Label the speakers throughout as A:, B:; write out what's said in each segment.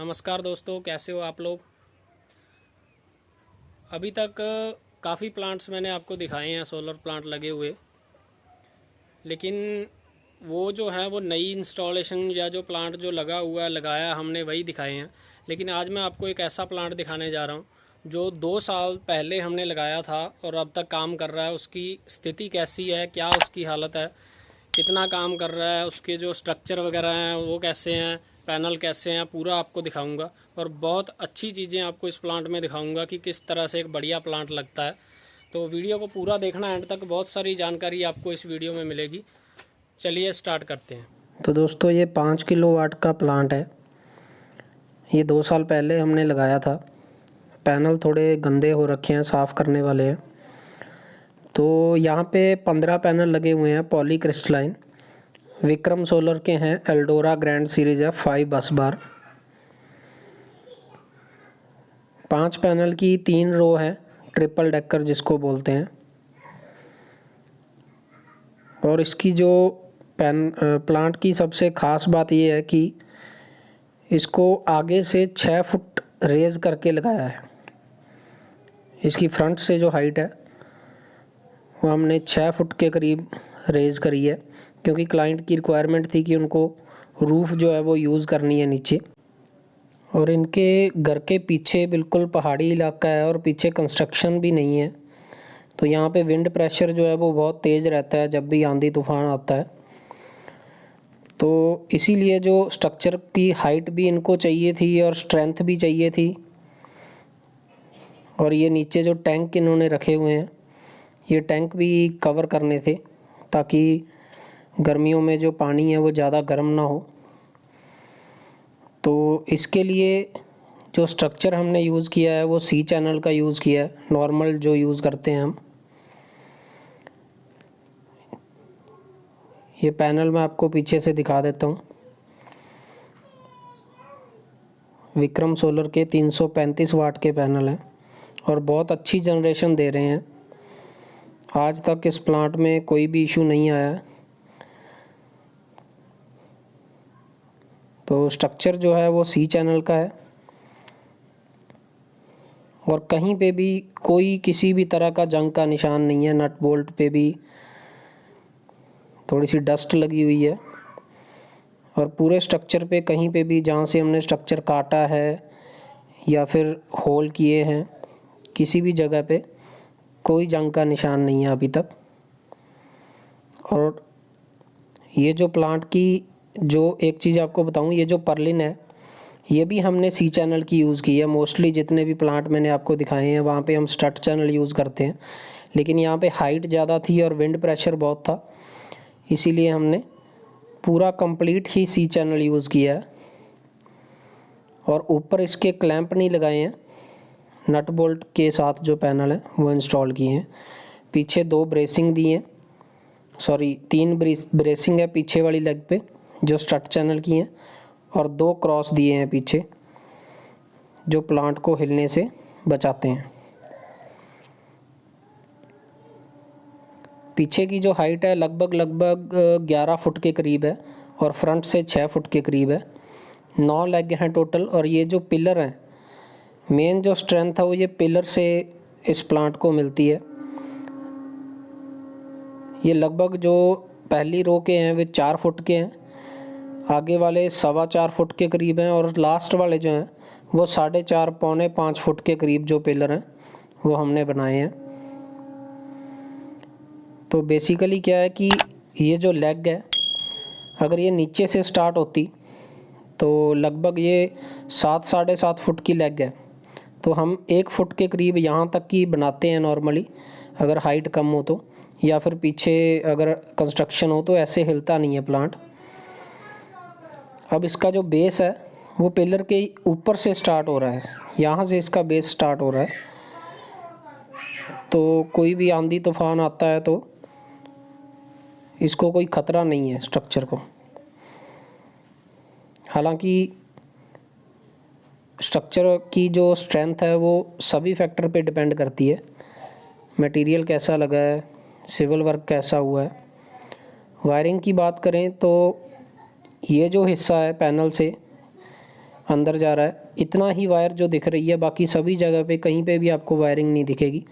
A: नमस्कार दोस्तों, कैसे हो आप लोग। अभी तक काफ़ी प्लांट्स मैंने आपको दिखाए हैं, सोलर प्लांट लगे हुए। लेकिन वो जो है वो नई इंस्टॉलेशन या जो प्लांट जो लगा हुआ है लगाया हमने वही दिखाए हैं। लेकिन आज मैं आपको एक ऐसा प्लांट दिखाने जा रहा हूँ जो 2 साल पहले हमने लगाया था और अब तक काम कर रहा है। उसकी स्थिति कैसी है, क्या उसकी हालत है, कितना काम कर रहा है, उसके जो स्ट्रक्चर वगैरह हैं वो कैसे हैं, पैनल कैसे हैं, पूरा आपको दिखाऊंगा। और बहुत अच्छी चीज़ें आपको इस प्लांट में दिखाऊंगा कि किस तरह से एक बढ़िया प्लांट लगता है। तो वीडियो को पूरा देखना एंड तक, बहुत सारी जानकारी आपको इस वीडियो में मिलेगी। चलिए स्टार्ट करते हैं।
B: तो दोस्तों ये 5 किलोवाट का प्लांट है। ये 2 साल पहले हमने लगाया था। पैनल थोड़े गंदे हो रखे हैं, साफ़ करने वाले हैं। तो यहाँ पे 15 पैनल लगे हुए हैं, पॉली क्रिस्टलाइन विक्रम सोलर के हैं। एल्डोरा ग्रैंड सीरीज है 5 बस बार। 5 पैनल की 3 रो है, ट्रिपल डेकर जिसको बोलते हैं। और इसकी जो प्लांट की सबसे ख़ास बात ये है कि इसको आगे से 6 फुट रेज़ करके लगाया है। इसकी फ्रंट से जो हाइट है वो हमने 6 फुट के करीब रेज़ करी है, क्योंकि क्लाइंट की रिक्वायरमेंट थी कि उनको रूफ़ जो है वो यूज़ करनी है नीचे। और इनके घर के पीछे बिल्कुल पहाड़ी इलाका है और पीछे कंस्ट्रक्शन भी नहीं है, तो यहाँ पे विंड प्रेशर जो है वो बहुत तेज़ रहता है जब भी आंधी तूफ़ान आता है। तो इसीलिए जो स्ट्रक्चर की हाइट भी इनको चाहिए थी और स्ट्रेंथ भी चाहिए थी। और ये नीचे जो टैंक इन्होंने रखे हुए हैं, ये टैंक भी कवर करने थे ताकि गर्मियों में जो पानी है वो ज़्यादा गर्म ना हो। तो इसके लिए जो स्ट्रक्चर हमने यूज़ किया है वो सी चैनल का यूज़ किया है, नॉर्मल जो यूज़ करते हैं हम। ये पैनल मैं आपको पीछे से दिखा देता हूँ। विक्रम सोलर के 335 वाट के पैनल हैं और बहुत अच्छी जनरेशन दे रहे हैं। आज तक इस प्लांट में कोई भी इशू नहीं आया है। तो स्ट्रक्चर जो है वो सी चैनल का है और कहीं पे भी कोई किसी भी तरह का जंग का निशान नहीं है। नट बोल्ट पे भी थोड़ी सी डस्ट लगी हुई है और पूरे स्ट्रक्चर पे कहीं पे भी जहाँ से हमने स्ट्रक्चर काटा है या फिर होल किए हैं, किसी भी जगह पे कोई जंग का निशान नहीं है अभी तक। और ये जो प्लांट की जो एक चीज़ आपको बताऊं, ये जो पर्लिन है ये भी हमने सी चैनल की यूज़ की है। मोस्टली जितने भी प्लांट मैंने आपको दिखाए हैं वहाँ पे हम स्टड चैनल यूज़ करते हैं, लेकिन यहाँ पे हाइट ज़्यादा थी और विंड प्रेशर बहुत था, इसीलिए हमने पूरा कंप्लीट ही सी चैनल यूज़ किया है। और ऊपर इसके क्लैंप नहीं लगाए हैं, नट बोल्ट के साथ जो पैनल है वो इंस्टॉल किए हैं। पीछे 2 ब्रेसिंग दिए हैं, सॉरी 3 ब्रेसिंग है पीछे वाली लेग पे जो स्टड चैनल की हैं, और 2 क्रॉस दिए हैं पीछे जो प्लांट को हिलने से बचाते हैं। पीछे की जो हाइट है लगभग 11 फुट के करीब है और फ्रंट से 6 फुट के करीब है। 9 लेग हैं टोटल। और ये जो पिलर हैं, मेन जो स्ट्रेंथ है वो ये पिलर से इस प्लांट को मिलती है। ये लगभग जो पहली रो के हैं वे 4 फुट के हैं, आगे वाले 4.25 फुट के करीब हैं और लास्ट वाले जो हैं वो 4.5 पौने 5 फुट के करीब जो पिलर हैं वो हमने बनाए हैं। तो बेसिकली क्या है कि ये जो लेग है अगर ये नीचे से स्टार्ट होती तो लगभग ये 7-7.5 फुट की लेग है, तो हम 1 फुट के करीब यहाँ तक की बनाते हैं नॉर्मली अगर हाइट कम हो तो, या फिर पीछे अगर कंस्ट्रक्शन हो तो ऐसे हिलता नहीं है प्लांट। अब इसका जो बेस है वो पिलर के ऊपर से स्टार्ट हो रहा है, यहाँ से इसका बेस स्टार्ट हो रहा है। तो कोई भी आंधी तूफान आता है तो इसको कोई ख़तरा नहीं है स्ट्रक्चर को। हालांकि स्ट्रक्चर की जो स्ट्रेंथ है वो सभी फैक्टर पे डिपेंड करती है, मटेरियल कैसा लगा है, सिविल वर्क कैसा हुआ है। वायरिंग की बात करें तो ये जो हिस्सा है पैनल से अंदर जा रहा है। इतना ही वायर जो दिख रही है, बाकी सभी जगह पे कहीं पे भी आपको वायरिंग नहीं दिखेगी।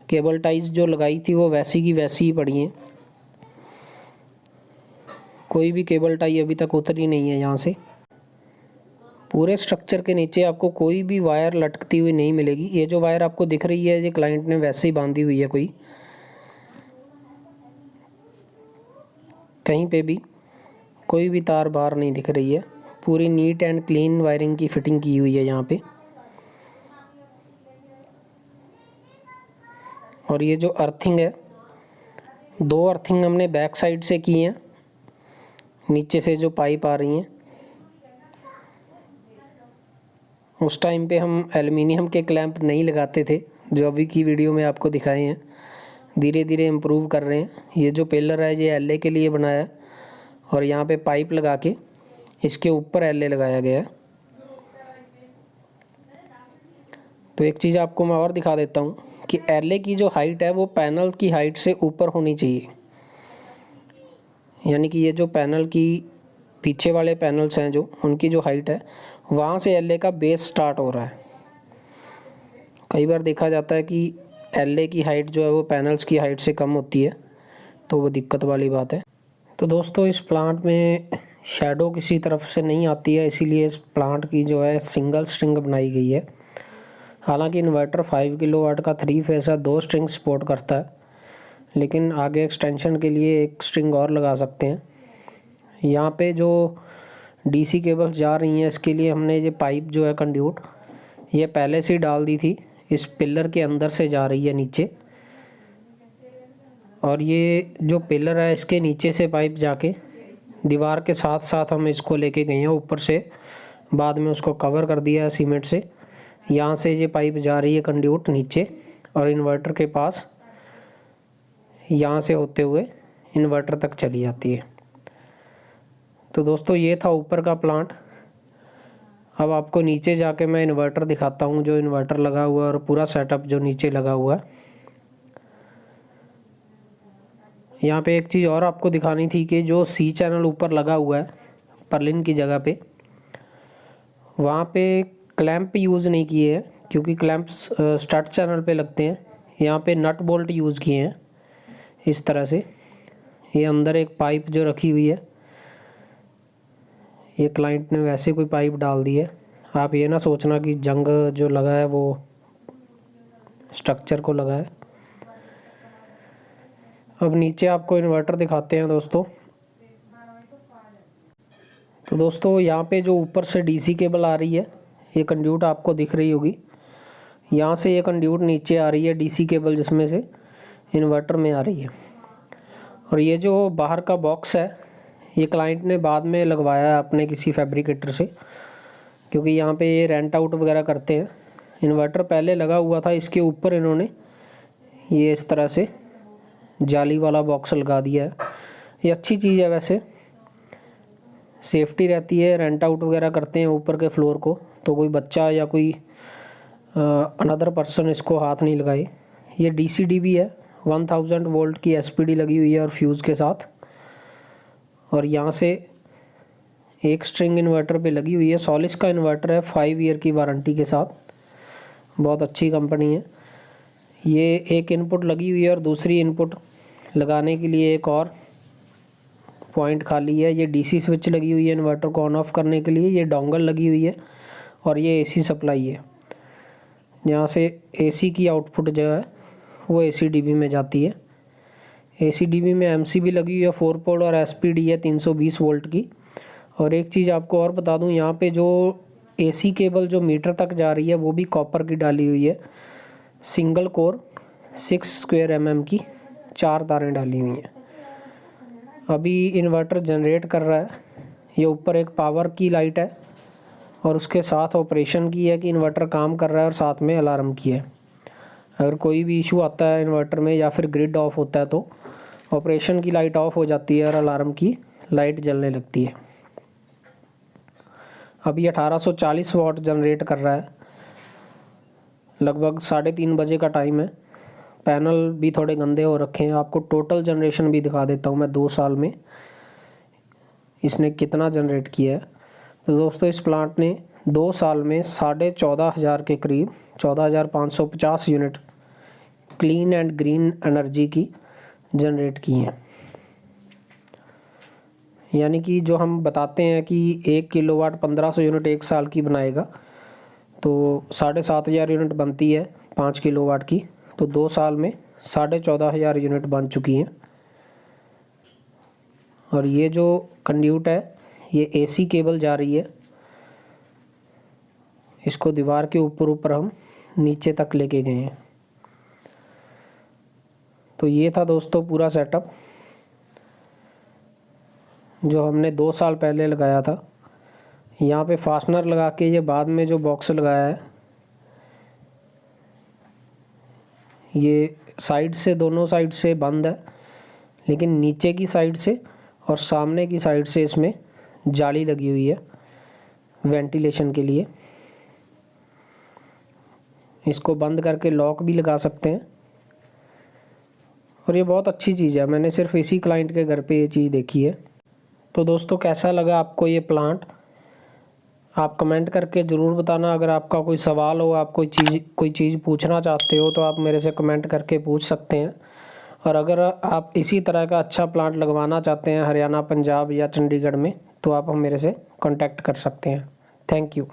B: केबल टाइज जो लगाई थी वो वैसी की वैसी ही पड़ी हैं, कोई भी केबल टाई अभी तक उतरी नहीं है यहाँ से। पूरे स्ट्रक्चर के नीचे आपको कोई भी वायर लटकती हुई नहीं मिलेगी। ये जो वायर आपको दिख रही है ये क्लाइंट ने वैसे ही बांधी हुई है, कोई कहीं पे भी कोई भी तार बाहर नहीं दिख रही है। पूरी नीट एंड क्लीन वायरिंग की फिटिंग की हुई है यहाँ पे। और ये जो अर्थिंग है, 2 अर्थिंग हमने बैक साइड से की हैं, नीचे से जो पाइप आ रही हैं। उस टाइम पे हम एल्युमिनियम के क्लैंप नहीं लगाते थे, जो अभी की वीडियो में आपको दिखाए हैं। धीरे धीरे इम्प्रूव कर रहे हैं। ये जो पिलर है ये एलए के लिए बनाया है, और यहाँ पे पाइप लगा के इसके ऊपर एलए लगाया गया है। तो एक चीज़ आपको मैं और दिखा देता हूँ कि एलए की जो हाइट है वो पैनल की हाइट से ऊपर होनी चाहिए। यानी कि ये जो पैनल की पीछे वाले पैनल्स हैं जो, उनकी जो हाइट है वहाँ से एलए का बेस स्टार्ट हो रहा है। कई बार देखा जाता है कि एलए की हाइट जो है वो पैनल्स की हाइट से कम होती है, तो वो दिक्कत वाली बात है। तो दोस्तों इस प्लांट में शैडो किसी तरफ से नहीं आती है, इसीलिए इस प्लांट की जो है सिंगल स्ट्रिंग बनाई गई है। हालांकि इन्वर्टर 5 किलोवाट का 3 फेस है, 2 स्ट्रिंग सपोर्ट करता है, लेकिन आगे एक्सटेंशन के लिए 1 स्ट्रिंग और लगा सकते हैं। यहाँ पे जो डीसी केबल्स जा रही हैं इसके लिए हमने ये पाइप जो है कंड्यूट, ये पहले से ही डाल दी थी। इस पिलर के अंदर से जा रही है नीचे, और ये जो पिलर है इसके नीचे से पाइप जाके दीवार के साथ साथ हम इसको लेके गए हैं ऊपर से। बाद में उसको कवर कर दिया है सीमेंट से। यहाँ से ये पाइप जा रही है कंड्यूट नीचे, और इन्वर्टर के पास यहाँ से होते हुए इन्वर्टर तक चली जाती है। तो दोस्तों ये था ऊपर का प्लांट। अब आपको नीचे जाके मैं इन्वर्टर दिखाता हूँ, जो इन्वर्टर लगा हुआ है और पूरा सेटअप जो नीचे लगा हुआ है। यहाँ पे एक चीज़ और आपको दिखानी थी कि जो सी चैनल ऊपर लगा हुआ है पर्लिन की जगह पे, वहाँ पे क्लैंप यूज़ नहीं किए हैं, क्योंकि क्लैंप्स स्टार्ट चैनल पे लगते हैं। यहाँ पे नट बोल्ट यूज़ किए हैं इस तरह से। ये अंदर एक पाइप जो रखी हुई है, ये क्लाइंट ने वैसे कोई पाइप डाल दी है। आप ये ना सोचना कि जंग जो लगा है वो स्ट्रक्चर को लगा है। अब नीचे आपको इन्वर्टर दिखाते हैं दोस्तों। तो दोस्तों यहाँ पे जो ऊपर से डीसी केबल आ रही है, ये कंड्यूट आपको दिख रही होगी। यहाँ से ये कंड्यूट नीचे आ रही है डीसी केबल, जिसमें से इन्वर्टर में आ रही है। और ये जो बाहर का बॉक्स है ये क्लाइंट ने बाद में लगवाया है अपने किसी फैब्रिकेटर से, क्योंकि यहाँ पे ये रेंट आउट वगैरह करते हैं। इन्वर्टर पहले लगा हुआ था, इसके ऊपर इन्होंने ये इस तरह से जाली वाला बॉक्स लगा दिया है। ये अच्छी चीज़ है, वैसे सेफ्टी रहती है। रेंट आउट वगैरह करते हैं ऊपर के फ्लोर को, तो कोई बच्चा या कोई अनदर पर्सन इसको हाथ नहीं लगाए। ये डीसी भी है, 1000 वोल्ट की एसपीडी लगी हुई है और फ्यूज़ के साथ। और यहाँ से एक स्ट्रिंग इन्वर्टर पे लगी हुई है। सॉलिस का इन्वर्टर है, 5 ईयर की वारंटी के साथ, बहुत अच्छी कंपनी है। ये एक इनपुट लगी हुई है और दूसरी इनपुट लगाने के लिए एक और पॉइंट खाली है। ये डीसी स्विच लगी हुई है इन्वर्टर को ऑन ऑफ करने के लिए। ये डोंगल लगी हुई है, और ये एसी सप्लाई है। यहाँ से एसी की आउटपुट जो है वो एसीडीबी में जाती है। एसीडीबी में एमसीबी लगी हुई है 4 पोल, और एसपीडी है 320 वोल्ट की। और एक चीज़ आपको और बता दूं, यहाँ पे जो एसी केबल जो मीटर तक जा रही है वो भी कॉपर की डाली हुई है। सिंगल कोर 6 स्क्वायर mm की 4 तारें डाली हुई हैं। अभी इन्वर्टर जनरेट कर रहा है। ये ऊपर एक पावर की लाइट है, और उसके साथ ऑपरेशन की है कि इन्वर्टर काम कर रहा है, और साथ में अलार्म की है। अगर कोई भी इशू आता है इन्वर्टर में या फिर ग्रिड ऑफ होता है तो ऑपरेशन की लाइट ऑफ हो जाती है और अलार्म की लाइट जलने लगती है। अभी 1840 वाट जनरेट कर रहा है। लगभग 3:30 बजे का टाइम है। पैनल भी थोड़े गंदे हो रखे हैं। आपको टोटल जनरेशन भी दिखा देता हूँ मैं, 2 साल में इसने कितना जनरेट किया है। तो दोस्तों इस प्लांट ने 2 साल में 14,500 के करीब 14,550 unit clean and green energy की जनरेट की हैं। यानी कि जो हम बताते हैं कि 1 किलोवाट 1500 यूनिट 1 साल की बनाएगा, तो 7,500 यूनिट बनती है 5 किलोवाट की, तो 2 साल में 14,500 यूनिट बन चुकी हैं। और ये जो कंड्यूट है ये एसी केबल जा रही है, इसको दीवार के ऊपर हम नीचे तक लेके गए हैं। तो ये था दोस्तों पूरा सेटअप जो हमने 2 साल पहले लगाया था। यहाँ पे फास्टनर लगा के ये बाद में जो बॉक्स लगाया है, ये साइड से दोनों साइड से बंद है, लेकिन नीचे की साइड से और सामने की साइड से इसमें जाली लगी हुई है वेंटिलेशन के लिए। इसको बंद करके लॉक भी लगा सकते हैं और ये बहुत अच्छी चीज़ है। मैंने सिर्फ इसी क्लाइंट के घर पे ये चीज़ देखी है। तो दोस्तों कैसा लगा आपको ये प्लांट, आप कमेंट करके ज़रूर बताना। अगर आपका कोई सवाल हो, आप कोई चीज़ पूछना चाहते हो तो आप मेरे से कमेंट करके पूछ सकते हैं। और अगर आप इसी तरह का अच्छा प्लांट लगवाना चाहते हैं हरियाणा, पंजाब या चंडीगढ़ में, तो आप मेरे से कांटेक्ट कर सकते हैं। Thank you.